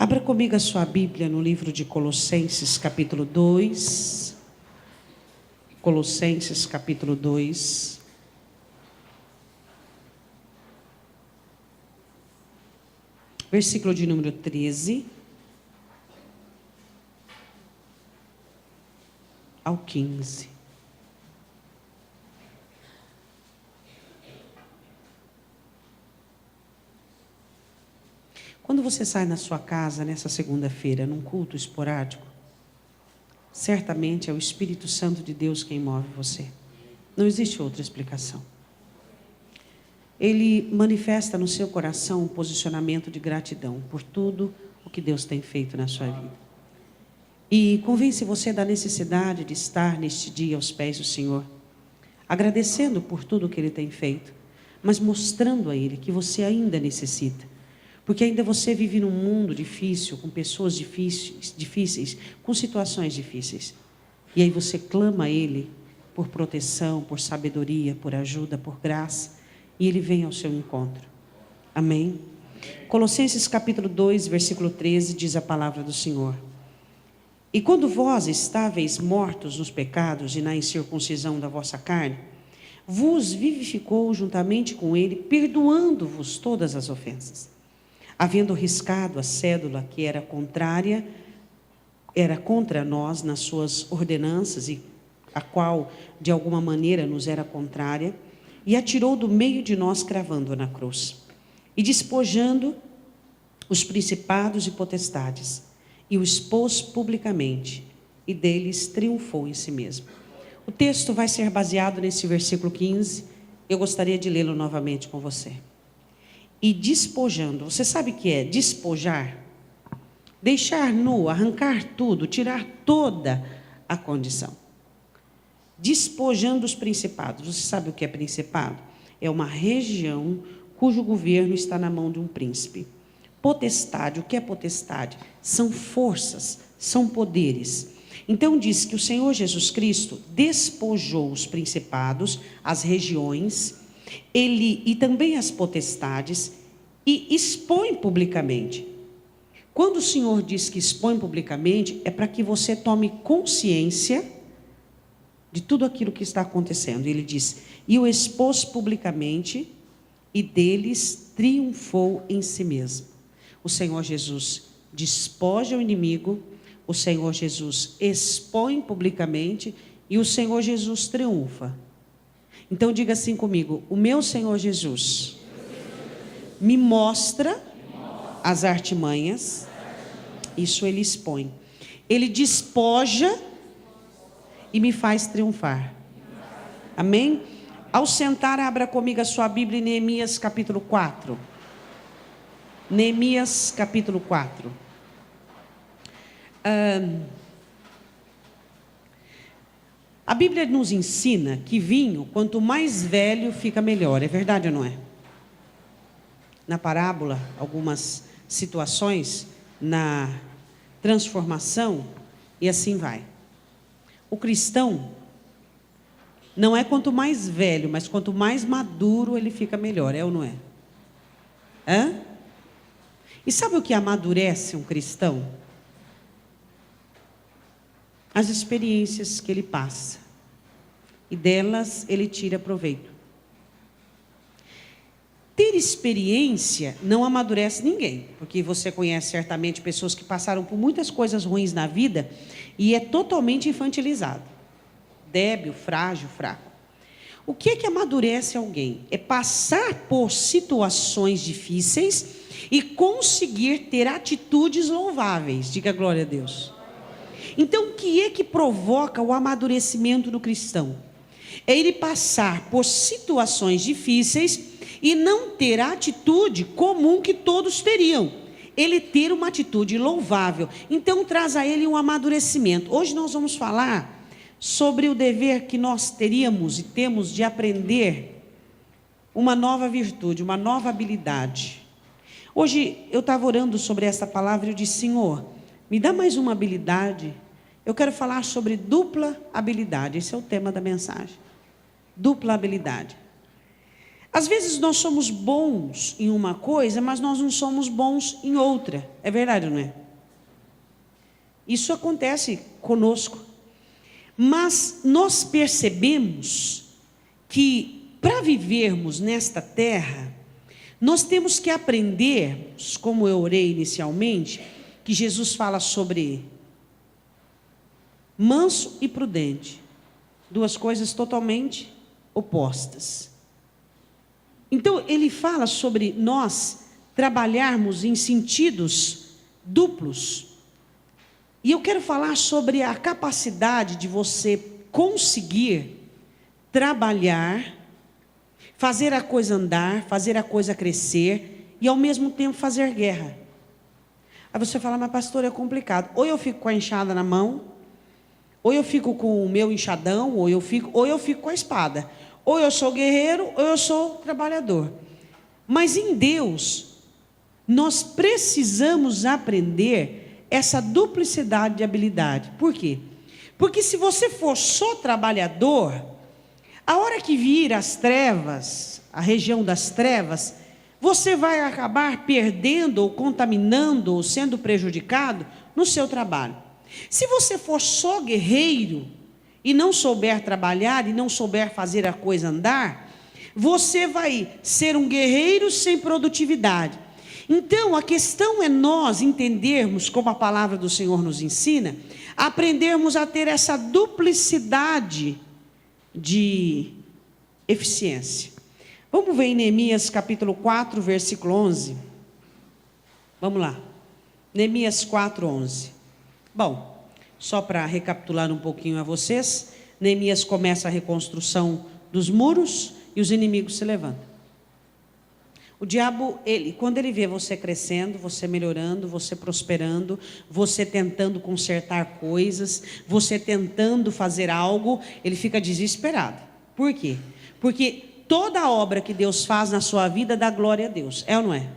Abra comigo a sua Bíblia no livro de Colossenses, capítulo 2. Colossenses, capítulo 2. Versículo de número 13 ao 15. Quando você sai na sua casa nessa segunda-feira, num culto esporádico, certamente é o Espírito Santo de Deus quem move você. Não existe outra explicação. Ele manifesta no seu coração um posicionamento de gratidão por tudo o que Deus tem feito na sua vida. E convence você da necessidade de estar neste dia aos pés do Senhor, agradecendo por tudo o que Ele tem feito, mas mostrando a Ele que você ainda necessita. Porque ainda você vive num mundo difícil, com pessoas difíceis, com situações difíceis. E aí você clama a Ele por proteção, por sabedoria, por ajuda, por graça. E Ele vem ao seu encontro. Amém? Colossenses capítulo 2, versículo 13, diz a palavra do Senhor. E quando vós estáveis mortos nos pecados e na incircuncisão da vossa carne, vos vivificou juntamente com Ele, perdoando-vos todas as ofensas. Havendo riscado a cédula que era contra nós nas suas ordenanças, e a qual de alguma maneira nos era contrária, e atirou do meio de nós, cravando-a na cruz, e despojando os principados e potestades, e o expôs publicamente, e deles triunfou em si mesmo. O texto vai ser baseado nesse versículo 15, eu gostaria de lê-lo novamente com você. E despojando, você sabe o que é despojar? Deixar nu, arrancar tudo, tirar toda a condição. Despojando os principados. Você sabe o que é principado? É uma região cujo governo está na mão de um príncipe. Potestade, o que é potestade? São forças, são poderes. Então diz que o Senhor Jesus Cristo despojou os principados, as regiões, e também as potestades, e expõe publicamente. Quando o Senhor diz que expõe publicamente, é para que você tome consciência de tudo aquilo que está acontecendo. Ele diz, e o expôs publicamente, e deles triunfou em si mesmo. O Senhor Jesus despoja o inimigo, o Senhor Jesus expõe publicamente, e o Senhor Jesus triunfa. Então diga assim comigo, o meu Senhor Jesus me mostra as artimanhas, isso Ele expõe. Ele despoja e me faz triunfar. Amém? Ao sentar, abra comigo a sua Bíblia em Neemias capítulo 4. Neemias capítulo 4. A Bíblia nos ensina que vinho, quanto mais velho, fica melhor. É verdade ou não é? Na parábola, algumas situações na transformação, e assim vai. O cristão não é quanto mais velho, mas quanto mais maduro ele fica melhor, é ou não é? Hã? E sabe o que amadurece um cristão? As experiências que ele passa, e delas ele tira proveito. Ter experiência não amadurece ninguém, porque você conhece certamente pessoas que passaram por muitas coisas ruins na vida, e é totalmente infantilizado, débil, frágil, fraco. O que é que amadurece alguém? É passar por situações difíceis e conseguir ter atitudes louváveis. Diga glória a Deus. Então, o que é que provoca o amadurecimento do cristão? É ele passar por situações difíceis e não ter a atitude comum que todos teriam. Ele ter uma atitude louvável. Então, traz a ele um amadurecimento. Hoje nós vamos falar sobre o dever que nós teríamos e temos de aprender uma nova virtude, uma nova habilidade. Hoje eu estava orando sobre essa palavra e eu disse, Senhor, me dá mais uma habilidade. Eu quero falar sobre dupla habilidade. Esse é o tema da mensagem. Dupla habilidade. Às vezes nós somos bons em uma coisa, mas nós não somos bons em outra. É verdade ou não é? Isso acontece conosco. Mas nós percebemos que para vivermos nesta terra, nós temos que aprender, como eu orei inicialmente, que Jesus fala sobre manso e prudente, duas coisas totalmente opostas. Então, ele fala sobre nós trabalharmos em sentidos duplos. E eu quero falar sobre a capacidade de você conseguir trabalhar, fazer a coisa andar, fazer a coisa crescer e ao mesmo tempo fazer guerra. Aí você fala, mas pastor, é complicado. Ou eu fico com a enxada na mão, ou eu fico com o meu enxadão, ou eu fico com a espada. Ou eu sou guerreiro, ou eu sou trabalhador. Mas em Deus, nós precisamos aprender essa duplicidade de habilidade. Por quê? Porque se você for só trabalhador, a hora que vir as trevas, a região das trevas, você vai acabar perdendo, ou contaminando, ou sendo prejudicado no seu trabalho. Se você for só guerreiro, e não souber trabalhar, e não souber fazer a coisa andar, você vai ser um guerreiro sem produtividade. Então, a questão é nós entendermos, como a palavra do Senhor nos ensina, aprendermos a ter essa duplicidade de eficiência. Vamos ver em Neemias capítulo 4, versículo 11. Vamos lá. Neemias 4, 11. Bom, só para recapitular um pouquinho a vocês, Neemias começa a reconstrução dos muros e os inimigos se levantam. O diabo, quando ele vê você crescendo, você melhorando, você prosperando, você tentando consertar coisas, você tentando fazer algo, ele fica desesperado. Por quê? Porque toda obra que Deus faz na sua vida dá glória a Deus, é ou não é?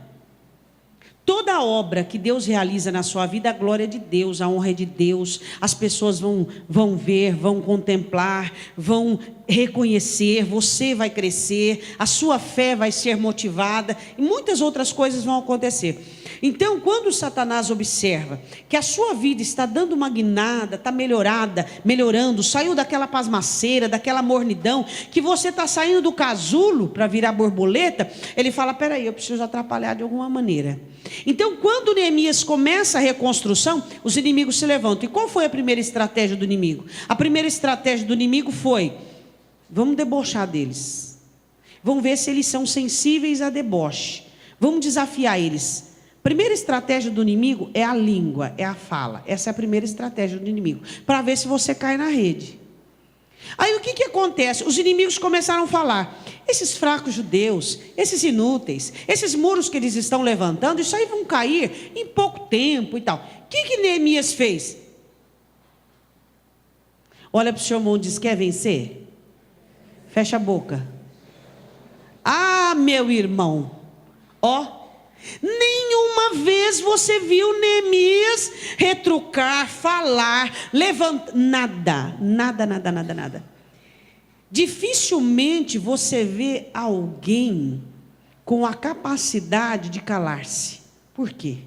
Toda obra que Deus realiza na sua vida, a glória é de Deus, a honra é de Deus. As pessoas vão ver, vão contemplar, vão reconhecer, você vai crescer, a sua fé vai ser motivada e muitas outras coisas vão acontecer. Então, quando Satanás observa que a sua vida está dando uma guinada, está melhorando, saiu daquela pasmaceira, daquela mornidão, que você está saindo do casulo para virar borboleta, ele fala, peraí, eu preciso atrapalhar de alguma maneira. Então, quando Neemias começa a reconstrução, os inimigos se levantam. E qual foi a primeira estratégia do inimigo? A primeira estratégia do inimigo foi, vamos debochar deles. Vamos ver se eles são sensíveis a deboche. Vamos desafiar eles. Primeira estratégia do inimigo é a língua, é a fala. Essa é a primeira estratégia do inimigo, para ver se você cai na rede. Aí o que acontece? Os inimigos começaram a falar, esses fracos judeus, esses inúteis, esses muros que eles estão levantando, isso aí vão cair em pouco tempo e tal. O que Neemias fez? Olha para o seu irmão e diz, quer vencer? Fecha a boca. Ah, meu irmão, ó, nenhuma vez você viu Neemias retrucar, falar, levantar, nada. Dificilmente você vê alguém com a capacidade de calar-se. Por quê?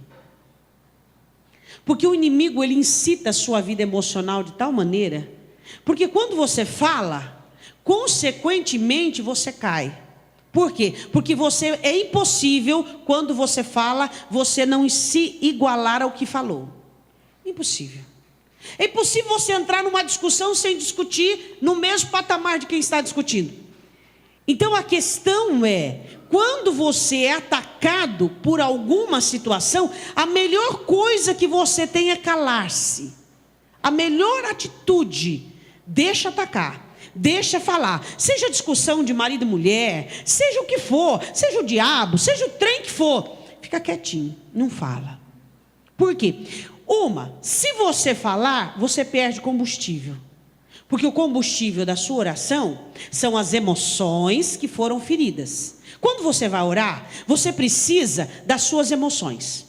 Porque o inimigo, ele incita a sua vida emocional de tal maneira, porque quando você fala, consequentemente você cai. Por quê? Porque é impossível, quando você fala, você não se igualar ao que falou. Impossível. É impossível você entrar numa discussão sem discutir no mesmo patamar de quem está discutindo. Então a questão é, quando você é atacado por alguma situação, a melhor coisa que você tem é calar-se. A melhor atitude, deixa atacar. Deixa falar, seja discussão de marido e mulher, seja o que for, seja o diabo, seja o trem que for, fica quietinho, não fala. Por quê? Se você falar, você perde combustível. Porque o combustível da sua oração são as emoções que foram feridas. Quando você vai orar, você precisa das suas emoções.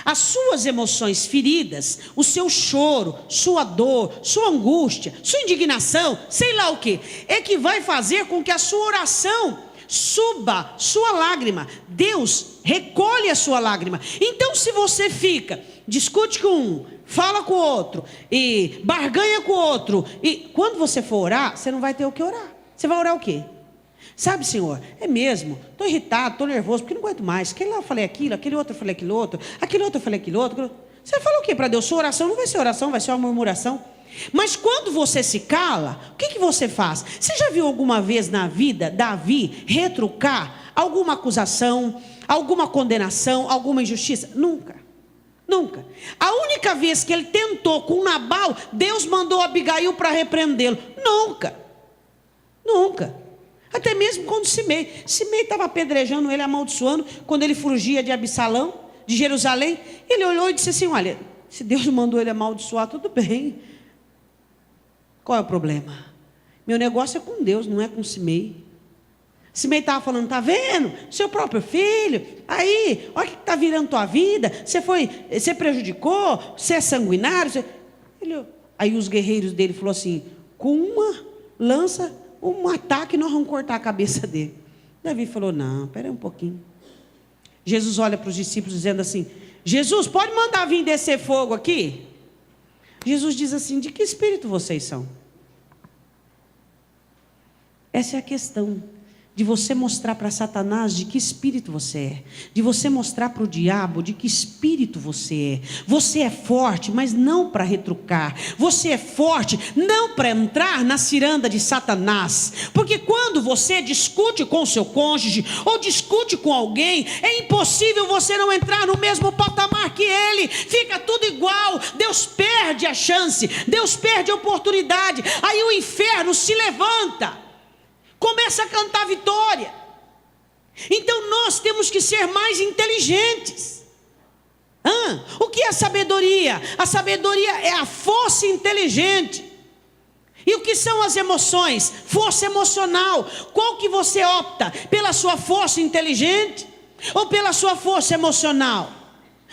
As suas emoções feridas, o seu choro, sua dor, sua angústia, sua indignação, sei lá o que, é que vai fazer com que a sua oração suba sua lágrima. Deus recolhe a sua lágrima. Então, se você fica, discute com um, fala com o outro, e barganha com o outro, e quando você for orar, você não vai ter o que orar. Você vai orar o quê? Sabe, Senhor, é mesmo, estou irritado, estou nervoso, porque não aguento mais. Aquele lá eu falei aquilo, aquele outro eu falei aquilo outro, aquele outro eu falei aquilo outro. Você fala o quê para Deus? Sua oração não vai ser oração, vai ser uma murmuração. Mas quando você se cala, o que você faz? Você já viu alguma vez na vida Davi retrucar alguma acusação, alguma condenação, alguma injustiça? Nunca, nunca. A única vez que ele tentou com Nabal, Deus mandou Abigail para repreendê-lo. Nunca, nunca. Até mesmo quando Simei estava apedrejando ele, amaldiçoando, quando ele fugia de Absalão, de Jerusalém, ele olhou e disse assim: olha, se Deus mandou ele amaldiçoar, tudo bem. Qual é o problema? Meu negócio é com Deus, não é com Simei. Simei estava falando: está vendo? Seu próprio filho, aí, olha o que está virando tua vida, você prejudicou, você é sanguinário. Aí os guerreiros dele falaram assim: com uma lança, um ataque, nós vamos cortar a cabeça dele. Davi falou: não, espera aí um pouquinho. Jesus olha para os discípulos dizendo assim: Jesus, pode mandar vir descer fogo aqui? Jesus diz assim: de que espírito vocês são? Essa é a questão, de você mostrar para Satanás de que espírito você é, de você mostrar para o diabo de que espírito você é. Você é forte, mas não para retrucar. Você é forte não para entrar na ciranda de Satanás, porque quando você discute com o seu cônjuge ou discute com alguém, é impossível você não entrar no mesmo patamar que ele. Fica tudo igual. Deus perde a chance, Deus perde a oportunidade. Aí o inferno se levanta, começa a cantar vitória. Então nós temos que ser mais inteligentes. O que é a sabedoria? A sabedoria é a força inteligente. E o que são as emoções? Força emocional. Qual que você opta? Pela sua força inteligente ou pela sua força emocional?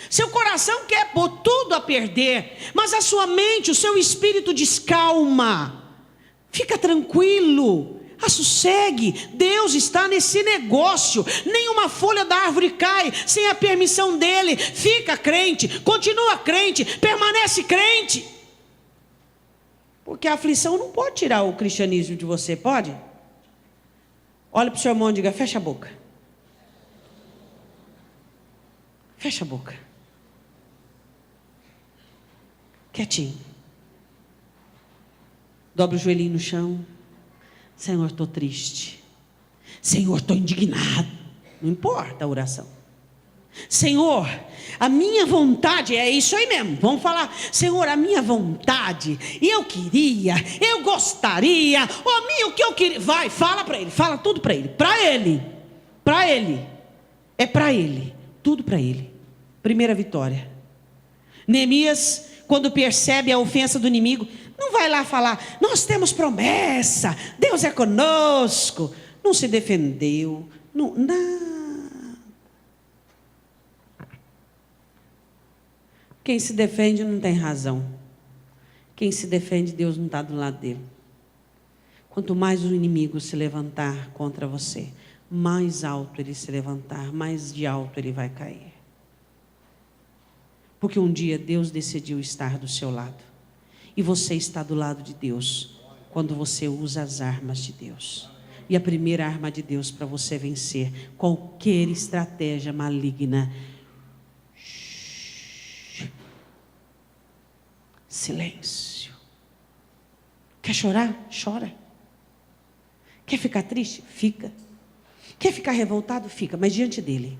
Seu coração quer pôr tudo a perder, mas a sua mente, o seu espírito descalma. Fica tranquilo, assossegue. Deus está nesse negócio. Nenhuma folha da árvore cai sem a permissão dele. Fica crente, continua crente, permanece crente. Porque a aflição não pode tirar o cristianismo de você, pode? Olha para o seu irmão e diga: fecha a boca. Fecha a boca. Quietinho. Dobra o joelhinho no chão. Senhor, estou triste. Senhor, estou indignado. Não importa a oração. Senhor, a minha vontade, é isso aí mesmo, vamos falar. Senhor, a minha vontade, eu queria, eu gostaria, o que eu queria. Vai, fala para ele, fala tudo para ele. É para ele, tudo para ele. Primeira vitória. Neemias, quando percebe a ofensa do inimigo, não vai lá falar: nós temos promessa, Deus é conosco. Não se defendeu, não. Quem se defende não tem razão. Quem se defende, Deus não está do lado dele. Quanto mais o inimigo se levantar contra você, mais alto ele se levantar, mais de alto ele vai cair. Porque um dia Deus decidiu estar do seu lado. E você está do lado de Deus quando você usa as armas de Deus. E a primeira arma de Deus para você vencer qualquer estratégia maligna: silêncio. Quer chorar? Chora. Quer ficar triste? Fica. Quer ficar revoltado? Fica. Mas diante dele.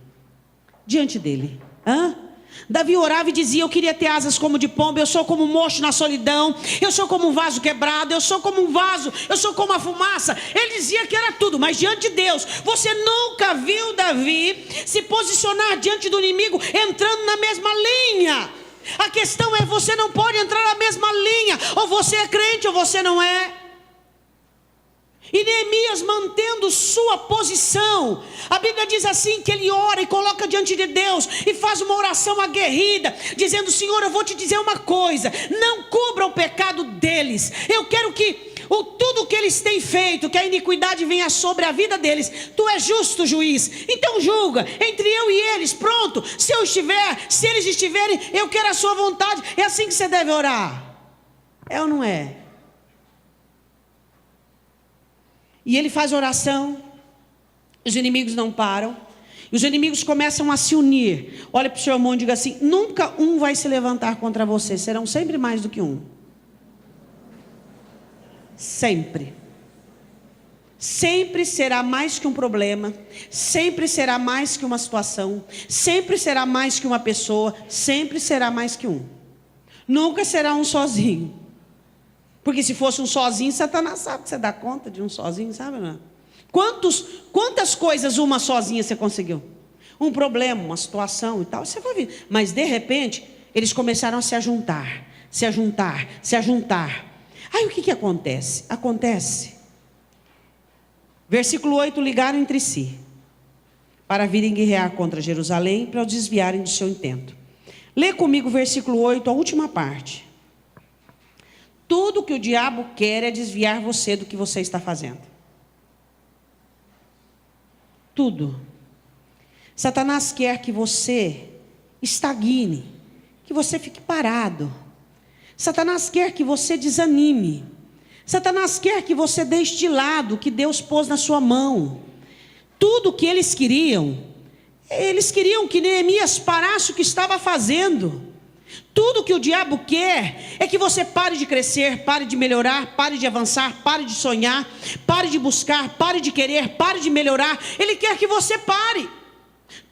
Davi orava e dizia: eu queria ter asas como de pomba, eu sou como um mocho na solidão, eu sou como um vaso quebrado, eu sou como um vaso, eu sou como a fumaça. Ele dizia que era tudo, mas diante de Deus. Você nunca viu Davi se posicionar diante do inimigo entrando na mesma linha. A questão é: você não pode entrar na mesma linha. Ou você é crente ou você não é. E Neemias, mantendo sua posição, a Bíblia diz assim, que ele ora e coloca diante de Deus e faz uma oração aguerrida, dizendo: Senhor, eu vou te dizer uma coisa, não cubra o pecado deles. Eu quero que tudo que eles têm feito, que a iniquidade venha sobre a vida deles. Tu és justo juiz, então julga entre eu e eles. Pronto, se eles estiverem, eu quero a sua vontade. É assim que você deve orar, é ou não é? E ele faz oração, os inimigos não param, e os inimigos começam a se unir. Olha para o seu irmão e diga assim: nunca um vai se levantar contra você, serão sempre mais do que um. Sempre. Sempre será mais que um problema, sempre será mais que uma situação, sempre será mais que uma pessoa, sempre será mais que um. Nunca será um sozinho. Porque se fosse um sozinho, Satanás sabe que você dá conta de um sozinho, sabe não? Quantas coisas uma sozinha você conseguiu? Um problema, uma situação e tal, você vai ver. Mas de repente, eles começaram a se ajuntar. Aí o que acontece? Versículo 8, ligaram entre si, para virem guerrear contra Jerusalém, para o desviarem do seu intento. Lê comigo o versículo 8, a última parte. Tudo que o diabo quer é desviar você do que você está fazendo. Tudo. Satanás quer que você estagne, que você fique parado. Satanás quer que você desanime. Satanás quer que você deixe de lado o que Deus pôs na sua mão. Tudo o que eles queriam que Neemias parasse o que estava fazendo. Tudo que o diabo quer é que você pare de crescer, pare de melhorar, pare de avançar, pare de sonhar, pare de buscar, pare de querer, pare de melhorar. Ele quer que você pare.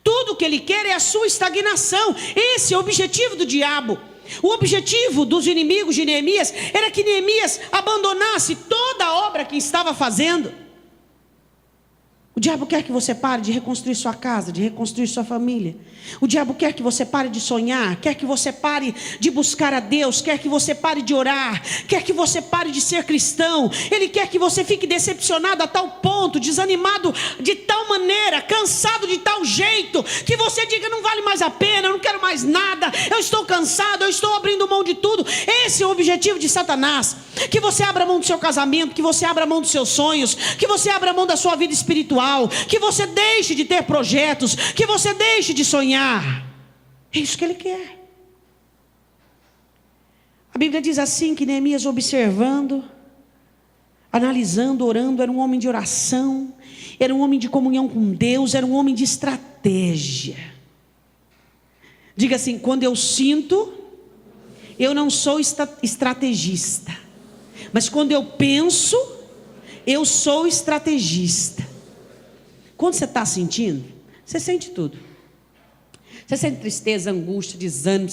Tudo que ele quer é a sua estagnação. Esse é o objetivo do diabo. O objetivo dos inimigos de Neemias era que Neemias abandonasse toda a obra que estava fazendo. O diabo quer que você pare de reconstruir sua casa, de reconstruir sua família. O diabo quer que você pare de sonhar, quer que você pare de buscar a Deus, quer que você pare de orar, quer que você pare de ser cristão. Ele quer que você fique decepcionado a tal ponto, desanimado de tal maneira, cansado de tal jeito, que você diga: não vale mais a pena, eu não quero mais nada, eu estou cansado, eu estou abrindo mão de tudo. Esse é o objetivo de Satanás. Que você abra mão do seu casamento, que você abra mão dos seus sonhos, que você abra mão da sua vida espiritual, que você deixe de ter projetos, que você deixe de sonhar. É isso que ele quer. A Bíblia diz assim, que Neemias, observando, analisando, orando, era um homem de oração, era um homem de comunhão com Deus, era um homem de estratégia. Diga assim: quando eu sinto, eu não sou estrategista, mas quando eu penso, eu sou estrategista. Quando você está sentindo, você sente tudo. Você sente tristeza, angústia, desânimo.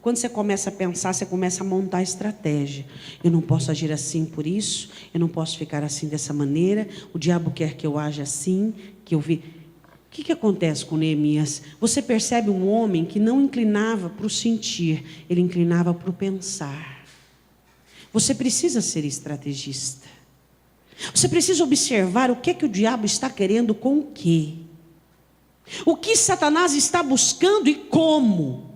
Quando você começa a pensar, você começa a montar a estratégia. Eu não posso agir assim por isso, eu não posso ficar assim dessa maneira. O diabo quer que eu aja assim, que eu vi. O que acontece com Neemias? Você percebe um homem que não inclinava para o sentir, ele inclinava para o pensar. Você precisa ser estrategista. Você precisa observar o que o diabo está querendo com o quê. O que Satanás está buscando e como.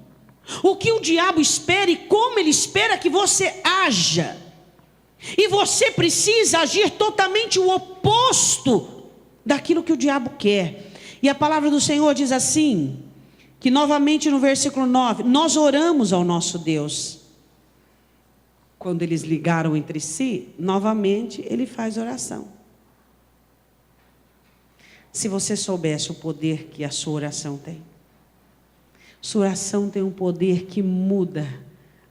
O que o diabo espera e como ele espera que você haja. E você precisa agir totalmente o oposto daquilo que o diabo quer. E a palavra do Senhor diz assim, que novamente no versículo 9, nós oramos ao nosso Deus. Quando eles ligaram entre si, novamente ele faz oração. Se você soubesse o poder que a sua oração tem. Sua oração tem um poder que muda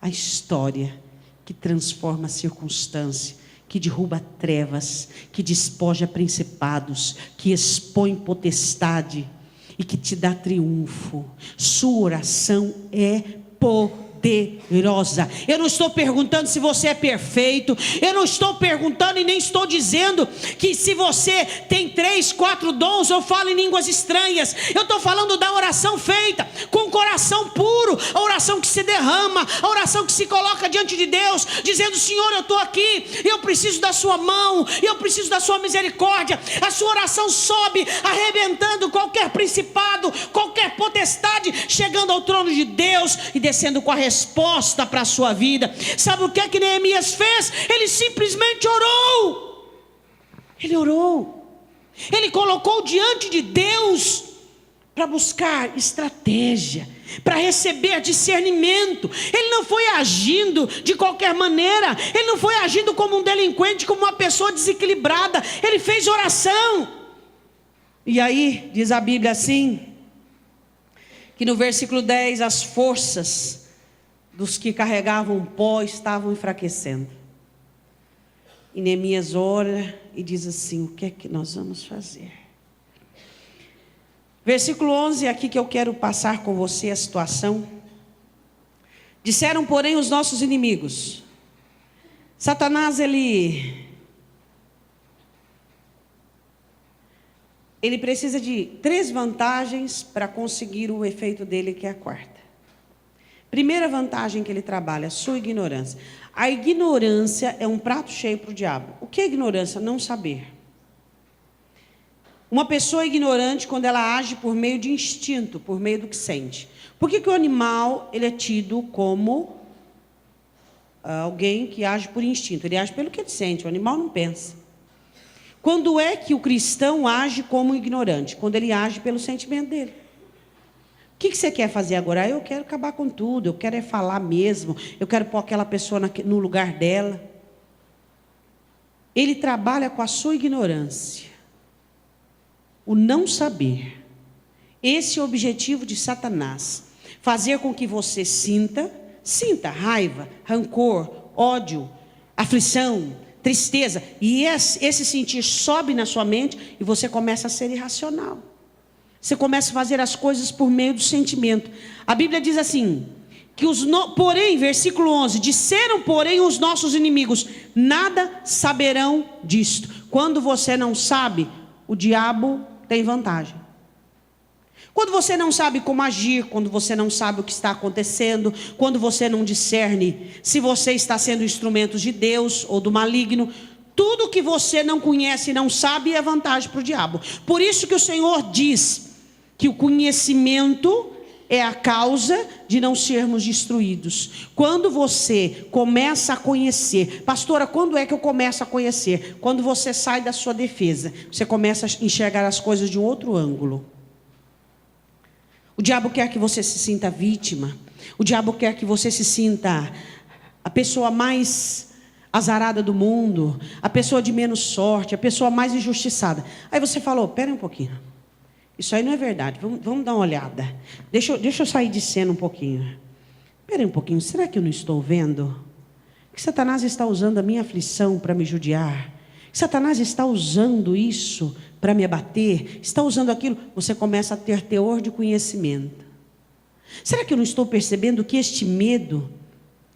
a história, que transforma a circunstância, que derruba trevas, que despoja principados, que expõe potestade e que te dá triunfo. Sua oração é poderosa. Eu não estou perguntando se você é perfeito, eu não estou perguntando e nem estou dizendo que se você tem 3, 4 dons ou fala em línguas estranhas. Eu estou falando da oração feita com coração puro, a oração que se derrama, a oração que se coloca diante de Deus, dizendo: Senhor, eu estou aqui, eu preciso da sua mão, eu preciso da sua misericórdia. A sua oração sobe arrebentando qualquer principado, qualquer potestade, chegando ao trono de Deus e descendo com a resposta resposta para a sua vida. Sabe o que é que Neemias fez? Ele simplesmente orou. Ele orou. Ele colocou diante de Deus para buscar estratégia, para receber discernimento. Ele não foi agindo de qualquer maneira. Ele não foi agindo como um delinquente, como uma pessoa desequilibrada. Ele fez oração. E aí, diz a Bíblia assim, que no versículo 10, as forças dos que carregavam pó estavam enfraquecendo. E Neemias ora e diz assim: o que é que nós vamos fazer? Versículo 11, aqui que eu quero passar com você a situação. Disseram, porém, os nossos inimigos. Satanás, ele precisa de 3 vantagens para conseguir o efeito dele, que é a quarta. Primeira vantagem que ele trabalha, sua ignorância. A ignorância é um prato cheio para o diabo. O que é ignorância? Não saber. Uma pessoa ignorante, quando ela age por meio de instinto, por meio do que sente. Por que o animal ele é tido como alguém que age por instinto? Ele age pelo que ele sente, o animal não pensa. Quando é que o cristão age como ignorante? Quando ele age pelo sentimento dele. O que você quer fazer agora? Eu quero acabar com tudo, eu quero falar mesmo, eu quero pôr aquela pessoa no lugar dela. Ele trabalha com a sua ignorância. O não saber. Esse é o objetivo de Satanás. Fazer com que você sinta raiva, rancor, ódio, aflição, tristeza. E esse sentir sobe na sua mente e você começa a ser irracional. Você começa a fazer as coisas por meio do sentimento. A Bíblia diz assim, que porém, versículo 11, disseram, porém, os nossos inimigos, nada saberão disto. Quando você não sabe, o diabo tem vantagem. Quando você não sabe como agir, quando você não sabe o que está acontecendo, quando você não discerne se você está sendo instrumento de Deus ou do maligno, tudo que você não conhece e não sabe é vantagem para o diabo. Por isso que o Senhor diz que o conhecimento é a causa de não sermos destruídos. Quando você começa a conhecer, pastora, quando é que eu começo a conhecer? Quando você sai da sua defesa, você começa a enxergar as coisas de um outro ângulo. O diabo quer que você se sinta vítima. O diabo quer que você se sinta a pessoa mais azarada do mundo, a pessoa de menos sorte, a pessoa mais injustiçada. Aí você falou, pera um pouquinho. Isso aí não é verdade, vamos dar uma olhada. Deixa eu sair de cena um pouquinho. Espera um pouquinho, será que eu não estou vendo? Que Satanás está usando a minha aflição para me judiar? Que Satanás está usando isso para me abater? Está usando aquilo? Você começa a ter teor de conhecimento. Será que eu não estou percebendo que este medo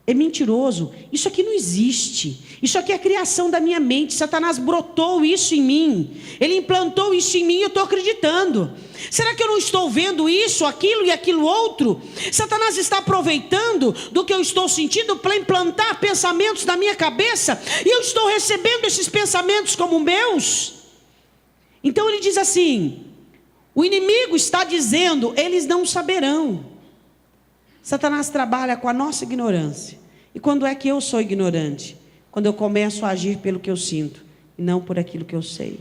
é mentiroso? Isso aqui não existe. Isso aqui é a criação da minha mente. Satanás brotou isso em mim. Ele implantou isso em mim e eu estou acreditando. Será que eu não estou vendo isso, aquilo e aquilo outro? Satanás está aproveitando do que eu estou sentindo para implantar pensamentos na minha cabeça. E eu estou recebendo esses pensamentos como meus. Então ele diz assim, o inimigo está dizendo, eles não saberão. Satanás trabalha com a nossa ignorância. E quando é que eu sou ignorante? Quando eu começo a agir pelo que eu sinto e não por aquilo que eu sei.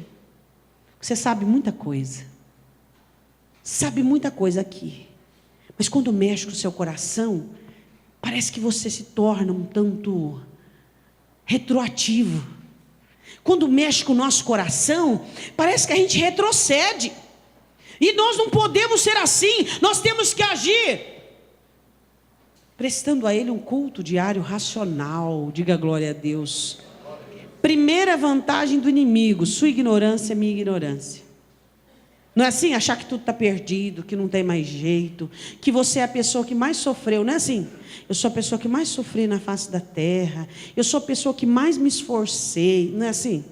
Você sabe muita coisa. Sabe muita coisa aqui. Mas quando mexe com o seu coração, parece que você se torna um tanto retroativo. Quando mexe com o nosso coração, parece que a gente retrocede. E nós não podemos ser assim. Nós temos que agir prestando a Ele um culto diário racional. Diga glória a Deus. Primeira vantagem do inimigo, sua ignorância é minha ignorância. Não é assim? Achar que tudo está perdido, que não tem mais jeito, que você é a pessoa que mais sofreu, não é assim? Eu sou a pessoa que mais sofri na face da terra, eu sou a pessoa que mais me esforcei, não é assim?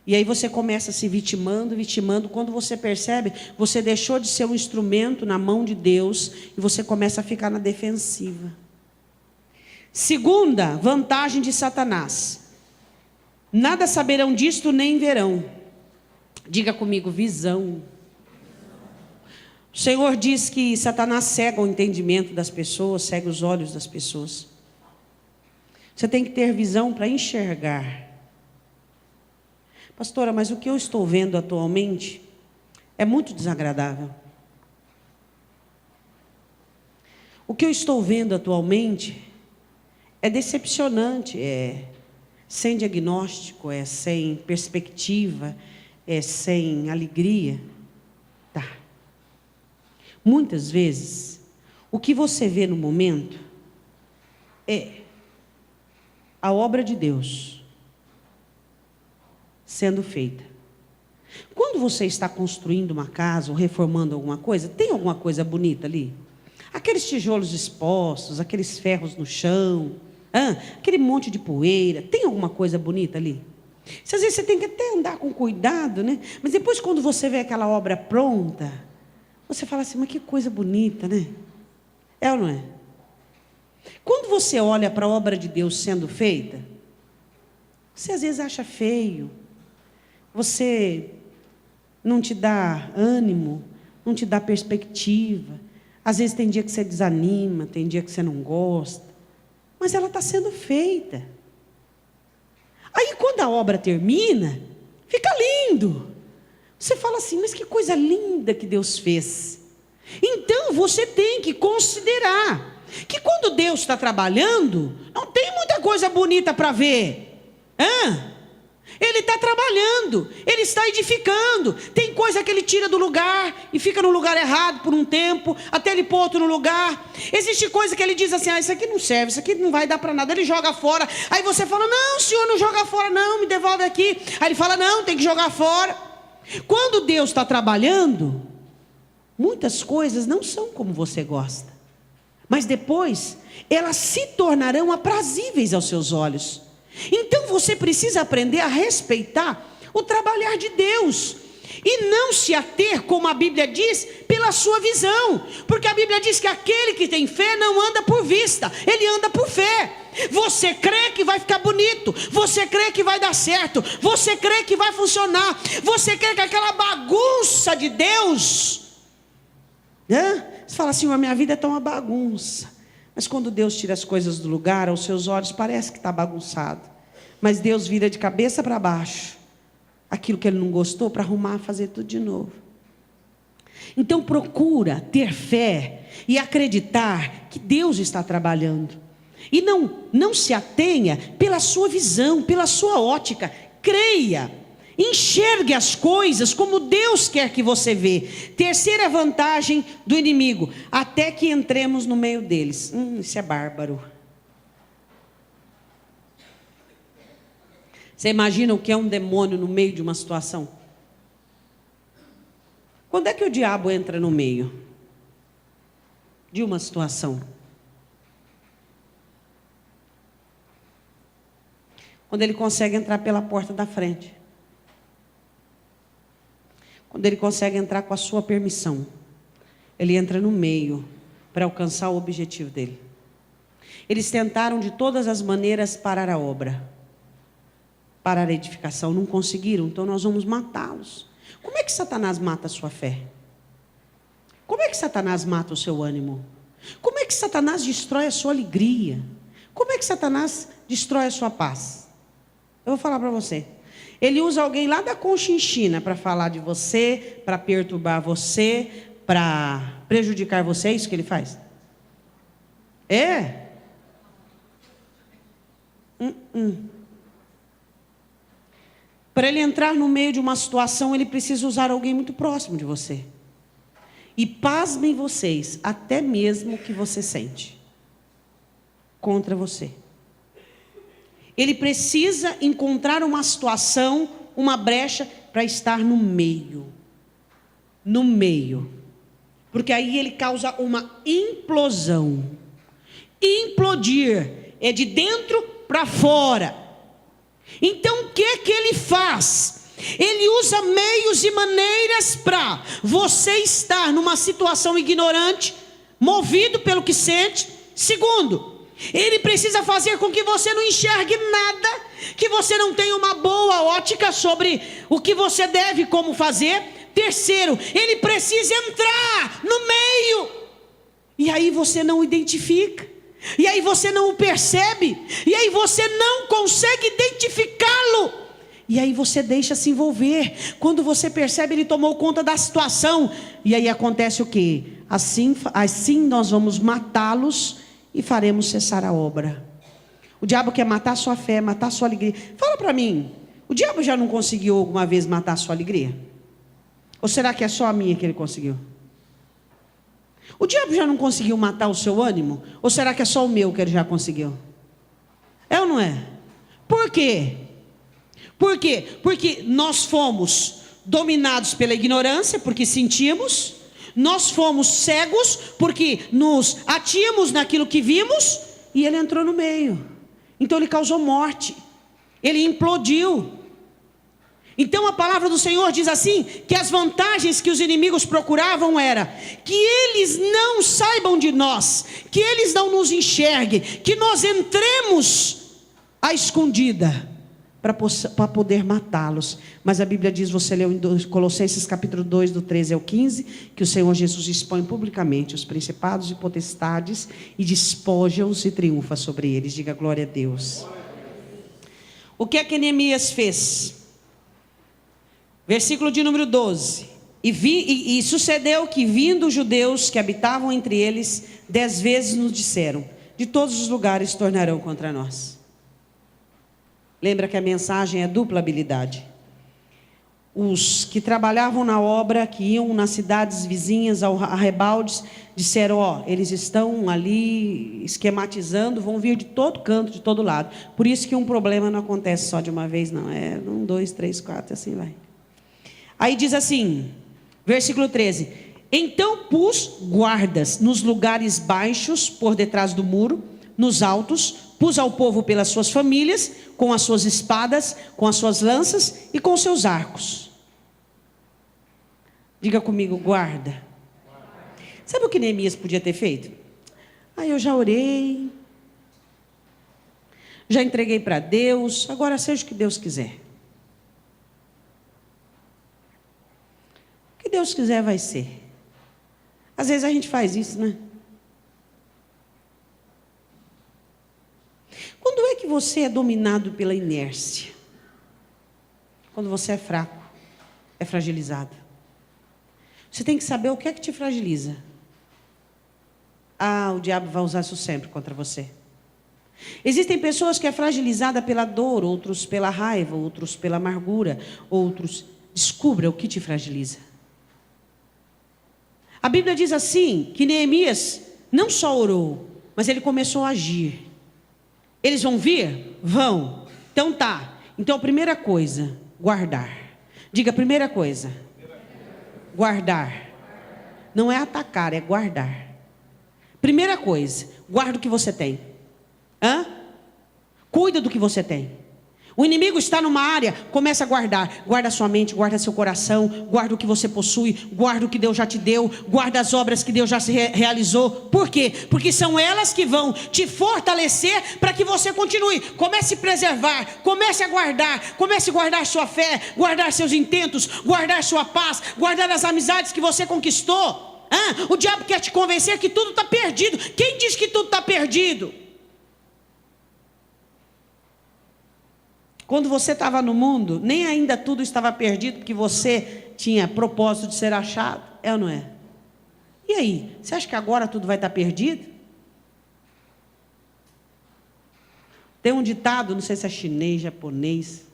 E aí você começa se vitimando, quando você percebe, você deixou de ser um instrumento na mão de Deus, e você começa a ficar na defensiva. Segunda vantagem de Satanás, nada saberão disto nem verão. Diga comigo, visão. O Senhor diz que Satanás cega o entendimento das pessoas, cega os olhos das pessoas. Você tem que ter visão para enxergar. Pastora, mas o que eu estou vendo atualmente é muito desagradável. O que eu estou vendo atualmente é decepcionante, é sem diagnóstico, é sem perspectiva, é sem alegria. Tá. Muitas vezes, o que você vê no momento é a obra de Deus sendo feita. Quando você está construindo uma casa ou reformando alguma coisa, tem alguma coisa bonita ali? Aqueles tijolos expostos, aqueles ferros no chão, aquele monte de poeira, tem alguma coisa bonita ali? Às vezes você tem que até andar com cuidado, né? Mas depois, quando você vê aquela obra pronta, você fala assim, mas que coisa bonita, né? É ou não é? Quando você olha para a obra de Deus sendo feita, você às vezes acha feio, você não te dá ânimo, não te dá perspectiva. Às vezes tem dia que você desanima, tem dia que você não gosta, mas ela está sendo feita. Aí quando a obra termina, fica lindo. Você fala assim, mas que coisa linda que Deus fez. Então você tem que considerar que quando Deus está trabalhando, não tem muita coisa bonita para ver. Ele está trabalhando, Ele está edificando. Tem coisa que Ele tira do lugar e fica no lugar errado por um tempo, até Ele pôr outro no lugar. Existe coisa que Ele diz assim, isso aqui não serve, isso aqui não vai dar para nada. Ele joga fora, aí você fala, não, Senhor, não joga fora não, me devolve aqui. Aí Ele fala, não, tem que jogar fora. Quando Deus está trabalhando, muitas coisas não são como você gosta, mas depois elas se tornarão aprazíveis aos seus olhos. Então você precisa aprender a respeitar o trabalhar de Deus e não se ater, como a Bíblia diz, pela sua visão, porque a Bíblia diz que aquele que tem fé não anda por vista, ele anda por fé. Você crê que vai ficar bonito, você crê que vai dar certo, você crê que vai funcionar, você crê que aquela bagunça de Deus, você fala assim, a minha vida é uma bagunça. Mas quando Deus tira as coisas do lugar, aos seus olhos parece que está bagunçado. Mas Deus vira de cabeça para baixo aquilo que Ele não gostou para arrumar, fazer tudo de novo. Então procura ter fé e acreditar que Deus está trabalhando. E não se atenha pela sua visão, pela sua ótica. Creia. Enxergue as coisas como Deus quer que você vê. Terceira vantagem do inimigo, até que entremos no meio deles. Isso é bárbaro. Você imagina o que é um demônio no meio de uma situação? Quando é que o diabo entra no meio de uma situação? Quando ele consegue entrar pela porta da frente. Quando ele consegue entrar com a sua permissão, ele entra no meio para alcançar o objetivo dele. Eles tentaram de todas as maneiras parar a obra, parar a edificação, não conseguiram, então nós vamos matá-los. Como é que Satanás mata a sua fé? Como é que Satanás mata o seu ânimo? Como é que Satanás destrói a sua alegria? Como é que Satanás destrói a sua paz? Eu vou falar para você. Ele usa alguém lá da Conchinchina para falar de você, para perturbar você, para prejudicar você. É isso que ele faz? É? Para ele entrar no meio de uma situação, ele precisa usar alguém muito próximo de você. E pasmem vocês, até mesmo o que você sente contra você. Ele precisa encontrar uma situação, uma brecha, para estar no meio. No meio. Porque aí ele causa uma implosão. Implodir é de dentro para fora. Então o que ele faz? Ele usa meios e maneiras para você estar numa situação ignorante, movido pelo que sente. Segundo, ele precisa fazer com que você não enxergue nada, que você não tenha uma boa ótica sobre o que você deve, como fazer. Terceiro, ele precisa entrar no meio. E aí você não o identifica. E aí você não o percebe. E aí você não consegue identificá-lo. E aí você deixa se envolver. Quando você percebe, ele tomou conta da situação. E aí acontece o quê? Assim nós vamos matá-los e faremos cessar a obra. O diabo quer matar a sua fé, matar a sua alegria. Fala para mim, o diabo já não conseguiu alguma vez matar a sua alegria? Ou será que é só a minha que ele conseguiu? O diabo já não conseguiu matar o seu ânimo? Ou será que é só o meu que ele já conseguiu? É ou não é? Por quê? Por quê? Porque nós fomos dominados pela ignorância, porque sentimos. Nós fomos cegos, porque nos atínhamos naquilo que vimos. E ele entrou no meio. Então ele causou morte. Ele implodiu. Então a palavra do Senhor diz assim, que as vantagens que os inimigos procuravam era que eles não saibam de nós, que eles não nos enxerguem, que nós entremos à escondida para poder matá-los. Mas a Bíblia diz, você leu em Colossenses capítulo 2, do 13 ao 15, que o Senhor Jesus expõe publicamente os principados e potestades e despoja-os e triunfa sobre eles. Diga glória a Deus. O que é que Neemias fez? Versículo de número 12. E sucedeu que, vindo os judeus que habitavam entre eles, 10 vezes nos disseram: de todos os lugares tornarão contra nós. Lembra que a mensagem é dupla habilidade. Os que trabalhavam na obra, que iam nas cidades vizinhas ao arrebaldes, disseram: eles estão ali esquematizando, vão vir de todo canto, de todo lado. Por isso que um problema não acontece só de uma vez, não. É 1, 2, 3, 4, assim vai. Aí diz assim, versículo 13: então pus guardas nos lugares baixos, por detrás do muro, nos altos, pus ao povo pelas suas famílias, com as suas espadas, com as suas lanças e com os seus arcos. Diga comigo, guarda. Sabe o que Neemias podia ter feito? Eu já orei, já entreguei para Deus, agora seja o que Deus quiser. O que Deus quiser vai ser. Às vezes a gente faz isso, né? Quando é que você é dominado pela inércia? Quando você é fraco, é fragilizado. Você tem que saber o que é que te fragiliza. O diabo vai usar isso sempre contra você. Existem pessoas que é fragilizada pela dor, outros pela raiva, outros pela amargura, outros... Descubra o que te fragiliza. A Bíblia diz assim, que Neemias não só orou, mas ele começou a agir. Eles vão vir? Vão. Então tá. Então a primeira coisa, guardar. Diga a primeira coisa. Guardar. Não é atacar, é guardar. Primeira coisa, guarda o que você tem. Cuida do que você tem. O inimigo está numa área, começa a guardar. Guarda a sua mente, guarda seu coração, guarda o que você possui, guarda o que Deus já te deu, guarda as obras que Deus já se realizou. Por quê? Porque são elas que vão te fortalecer para que você continue. Comece a preservar, comece a guardar sua fé, guardar seus intentos, guardar sua paz, guardar as amizades que você conquistou. O diabo quer te convencer que tudo está perdido. Quem diz que tudo está perdido? Quando você estava no mundo, nem ainda tudo estava perdido, porque você tinha propósito de ser achado, é ou não é? E aí, você acha que agora tudo vai estar perdido? Tem um ditado, não sei se é chinês, japonês,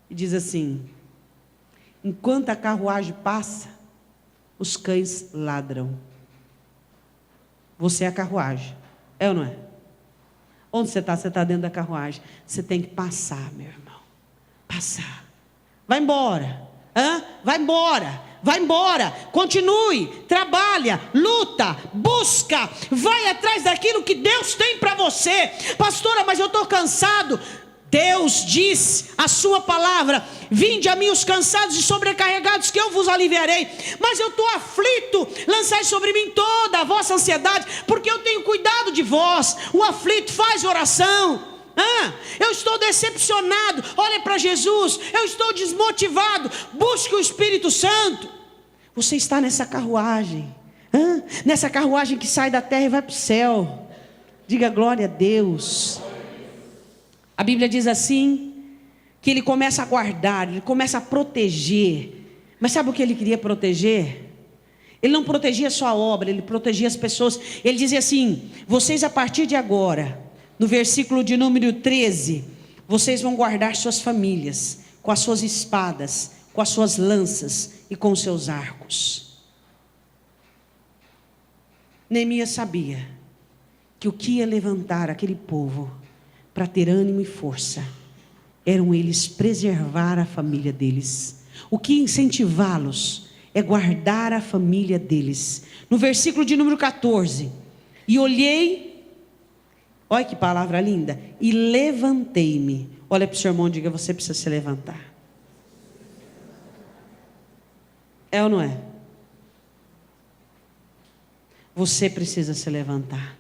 que diz assim: enquanto a carruagem passa, os cães ladram. Você é a carruagem, é ou não é? Onde você está? Você está dentro da carruagem. Você tem que passar, meu irmão. Passar. Vai embora. Vai embora. Vai embora. Continue. Trabalha. Luta. Busca. Vai atrás daquilo que Deus tem para você. Pastora, mas eu estou cansado. Deus diz a sua palavra: vinde a mim os cansados e sobrecarregados, que eu vos aliviarei. Mas eu estou aflito, lançai sobre mim toda a vossa ansiedade, porque eu tenho cuidado de vós. O aflito faz oração. Eu estou decepcionado. Olha para Jesus. Eu estou desmotivado. Busque o Espírito Santo. Você está nessa carruagem. Nessa carruagem que sai da terra e vai para o céu. Diga glória a Deus. A Bíblia diz assim, que ele começa a guardar, ele começa a proteger. Mas sabe o que ele queria proteger? Ele não protegia só a obra, ele protegia as pessoas. Ele dizia assim: vocês a partir de agora, no versículo de número 13, vocês vão guardar suas famílias, com as suas espadas, com as suas lanças e com os seus arcos. Neemias sabia que o que ia levantar aquele povo para ter ânimo e força eram eles preservar a família deles. O que ia incentivá-los é guardar a família deles. No versículo de número 14: e olhei, olha que palavra linda, e levantei-me. Olha para o seu irmão e diga: você precisa se levantar. É ou não é? Você precisa se levantar.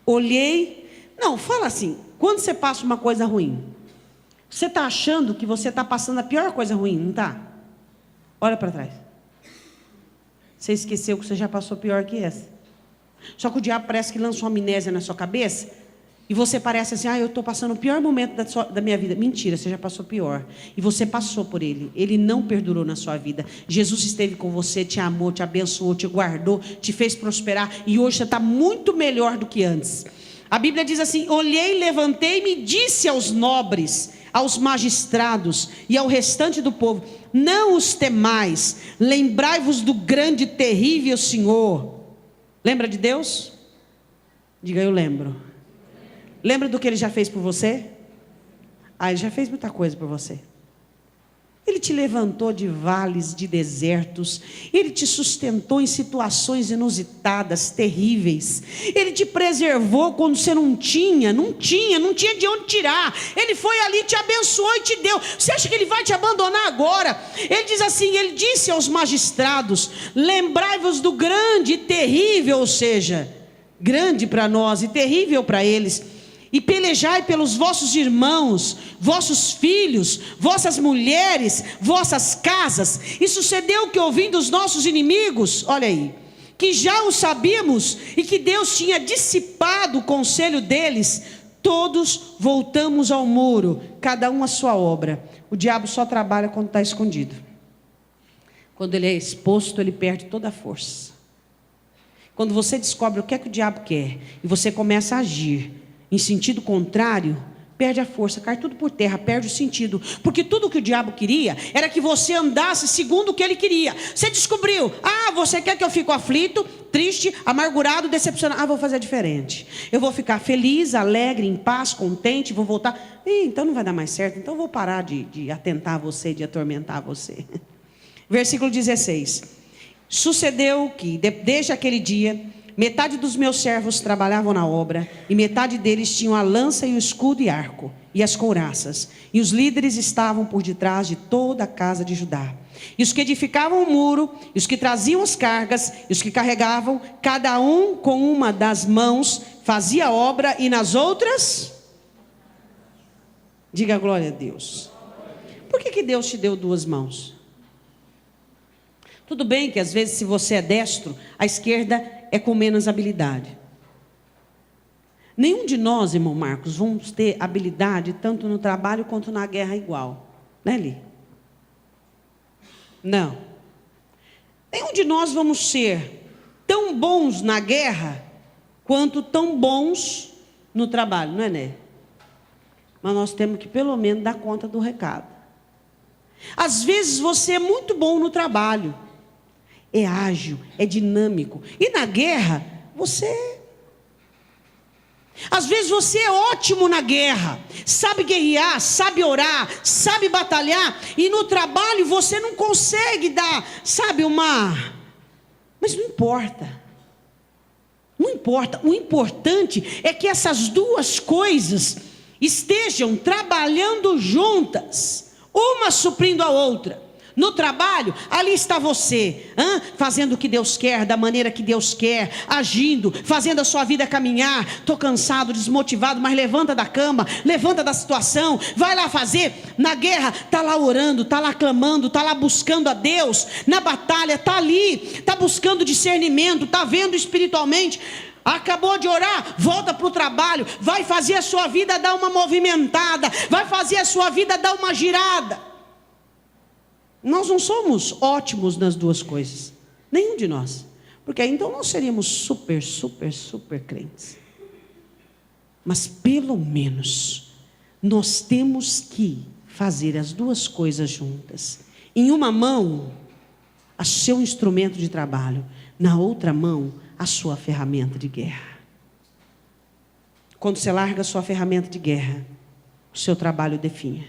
Olhei, não, fala assim, quando você passa uma coisa ruim, você está achando que você está passando a pior coisa ruim, não está? Olha para trás. Você esqueceu que você já passou pior que essa. Só que o diabo parece que lançou uma amnésia na sua cabeça, e você parece assim: eu estou passando o pior momento da minha vida. Mentira, você já passou pior. E você passou por ele. Ele não perdurou na sua vida. Jesus esteve com você, te amou, te abençoou, te guardou, te fez prosperar. E hoje você está muito melhor do que antes. A Bíblia diz assim: olhei, levantei-me e disse aos nobres, aos magistrados e ao restante do povo: não os temais, lembrai-vos do grande e terrível Senhor. Lembra de Deus? Diga: eu lembro. Lembra do que Ele já fez por você? Ele já fez muita coisa por você. Ele te levantou de vales, de desertos. Ele te sustentou em situações inusitadas, terríveis. Ele te preservou quando você não tinha de onde tirar. Ele foi ali, te abençoou e te deu. Você acha que Ele vai te abandonar agora? Ele diz assim, Ele disse aos magistrados: lembrai-vos do grande e terrível, ou seja, grande para nós e terrível para eles. E pelejai pelos vossos irmãos, vossos filhos, vossas mulheres, vossas casas. E sucedeu que, ouvindo os nossos inimigos, olha aí, que já o sabíamos e que Deus tinha dissipado o conselho deles, todos voltamos ao muro, cada um a sua obra. O diabo só trabalha quando está escondido. Quando ele é exposto, ele perde toda a força. Quando você descobre o que é que o diabo quer e você começa a agir em sentido contrário, perde a força, cai tudo por terra, perde o sentido. Porque tudo que o diabo queria era que você andasse segundo o que ele queria. Você descobriu: você quer que eu fique aflito, triste, amargurado, decepcionado. Vou fazer diferente. Eu vou ficar feliz, alegre, em paz, contente, vou voltar. Então não vai dar mais certo, então eu vou parar de atentar você, de atormentar você. Versículo 16: sucedeu que desde aquele dia, metade dos meus servos trabalhavam na obra, e metade deles tinham a lança e o escudo e arco, e as couraças. E os líderes estavam por detrás de toda a casa de Judá. E os que edificavam o muro, e os que traziam as cargas, e os que carregavam, cada um com uma das mãos, fazia a obra, e nas outras... Diga glória a Deus. Por que Deus te deu duas mãos? Tudo bem que às vezes, se você é destro, a esquerda é com menos habilidade. Nenhum de nós, irmão Marcos, vamos ter habilidade tanto no trabalho quanto na guerra igual. Né, Li? Não. Nenhum de nós vamos ser tão bons na guerra quanto tão bons no trabalho, não é, né? Mas nós temos que pelo menos dar conta do recado. Às vezes você é muito bom no trabalho, é ágil, é dinâmico. E na guerra, às vezes você é ótimo na guerra, sabe guerrear, sabe orar, sabe batalhar. E no trabalho você não consegue dar, mas não importa. Não importa. O importante é que essas duas coisas estejam trabalhando juntas, uma suprindo a outra. No trabalho, ali está você, fazendo o que Deus quer, da maneira que Deus quer, agindo, fazendo a sua vida caminhar. Estou cansado, desmotivado, mas levanta da cama, levanta da situação, vai lá fazer. Na guerra, está lá orando, está lá clamando, está lá buscando a Deus. Na batalha, está ali, está buscando discernimento, está vendo espiritualmente. Acabou de orar, volta para o trabalho, vai fazer a sua vida dar uma movimentada, vai fazer a sua vida dar uma girada. Nós não somos ótimos nas duas coisas, nenhum de nós, porque aí então nós seríamos super crentes. Mas pelo menos nós temos que fazer as duas coisas juntas. Em uma mão, o seu instrumento de trabalho, na outra mão, a sua ferramenta de guerra. Quando você larga a sua ferramenta de guerra, o seu trabalho definha.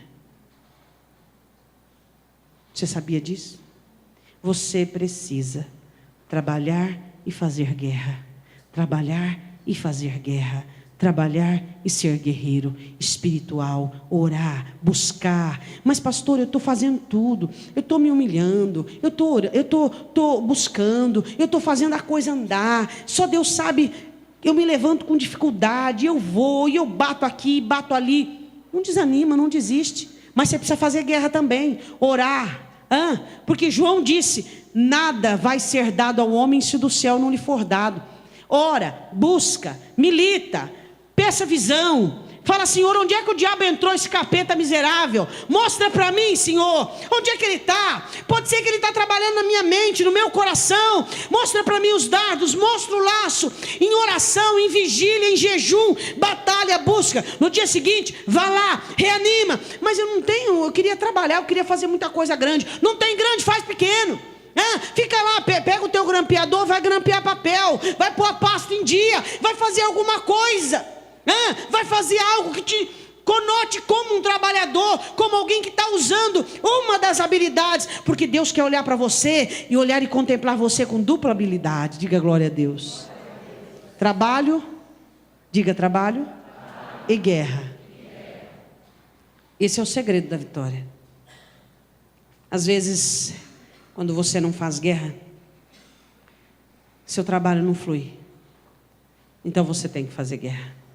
Você sabia disso? Você precisa trabalhar e fazer guerra. Trabalhar e fazer guerra. Trabalhar e ser guerreiro espiritual, orar, buscar. Mas pastor, eu estou fazendo tudo, eu estou me humilhando, eu estou buscando, eu estou fazendo a coisa andar. Só Deus sabe, eu me levanto com dificuldade, eu vou e eu bato aqui, bato ali. Não desanima, não desiste. Mas você precisa fazer guerra também, orar. Porque João disse, nada vai ser dado ao homem se do céu não lhe for dado. Ora, busca, milita, peça visão. Fala, Senhor, onde é que o diabo entrou, esse capeta miserável? Mostra para mim, Senhor, onde é que ele está? Pode ser que ele está trabalhando na minha mente, no meu coração. Mostra para mim os dardos, mostra o laço. Em oração, em vigília, em jejum, batalha, busca. No dia seguinte, vá lá, reanima. Mas eu não tenho, eu queria trabalhar, eu queria fazer muita coisa grande. Não tem grande, faz pequeno. Fica lá, pega o teu grampeador, vai grampear papel, vai pôr a pasta em dia, vai fazer alguma coisa. Vai fazer algo que te conote como um trabalhador, como alguém que está usando uma das habilidades, porque Deus quer olhar para você e olhar e contemplar você com dupla habilidade. Diga glória a Deus. Trabalho, diga trabalho e guerra. Esse é o segredo da vitória. Às vezes, quando você não faz guerra, seu trabalho não flui. Então você tem que fazer guerra.